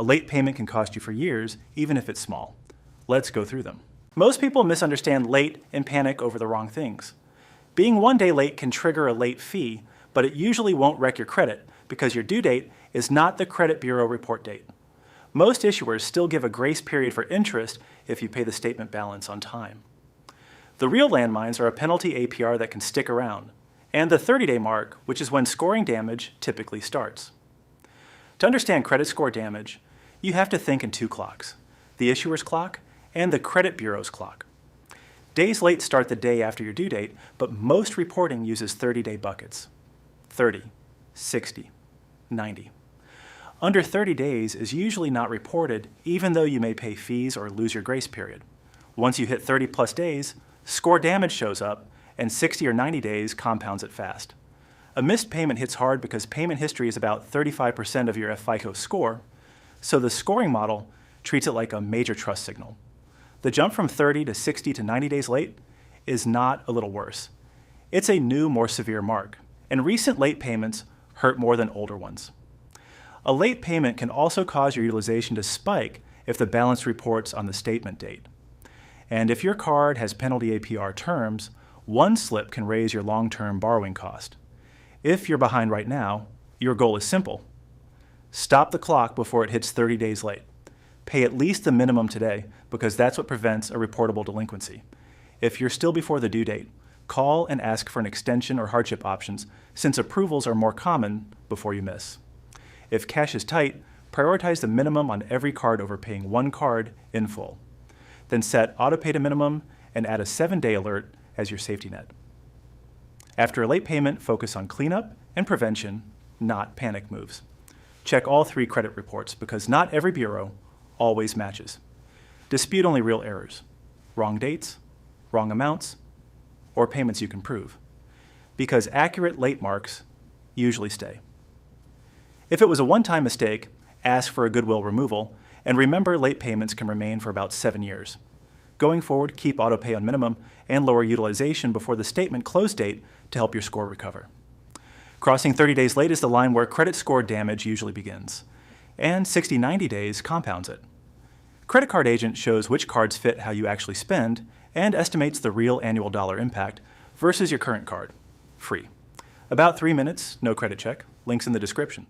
A late payment can cost you for years, even if it's small. Let's go through them. Most people misunderstand late and panic over the wrong things. Being 1 day late can trigger a late fee, but it usually won't wreck your credit because your due date is not the credit bureau report date. Most issuers still give a grace period for interest if you pay the statement balance on time. The real landmines are a penalty APR that can stick around, and the 30-day mark, which is when scoring damage typically starts. To understand credit score damage, you have to think in two clocks, the issuer's clock and the credit bureau's clock. Days late start the day after your due date, but most reporting uses 30-day buckets. 30, 60, 90. Under 30 days is usually not reported, even though you may pay fees or lose your grace period. Once you hit 30 plus days, score damage shows up, and 60 or 90 days compounds it fast. A missed payment hits hard because payment history is about 35% of your FICO score, so the scoring model treats it like a major trust signal. The jump from 30 to 60 to 90 days late is not a little worse. It's a new, more severe mark, and recent late payments hurt more than older ones. A late payment can also cause your utilization to spike if the balance reports on the statement date. And if your card has penalty APR terms, one slip can raise your long-term borrowing cost. If you're behind right now, your goal is simple. Stop the clock before it hits 30 days late. Pay at least the minimum today because that's what prevents a reportable delinquency. If you're still before the due date, call and ask for an extension or hardship options since approvals are more common before you miss. If cash is tight, prioritize the minimum on every card over paying one card in full. Then set autopay to minimum and add a 7-day alert as your safety net. After a late payment, focus on cleanup and prevention, not panic moves. Check all 3 credit reports because not every bureau always matches. Dispute only real errors, wrong dates, wrong amounts, or payments you can prove, because accurate late marks usually stay. If it was a one-time mistake, ask for a goodwill removal, and remember late payments can remain for about 7 years. Going forward, keep autopay on minimum and lower utilization before the statement close date to help your score recover. Crossing 30 days late is the line where credit score damage usually begins, and 60-90 days compounds it. CreditCardAgent shows which cards fit how you actually spend and estimates the real annual dollar impact versus your current card, free. About 3 minutes, no credit check, links in the description.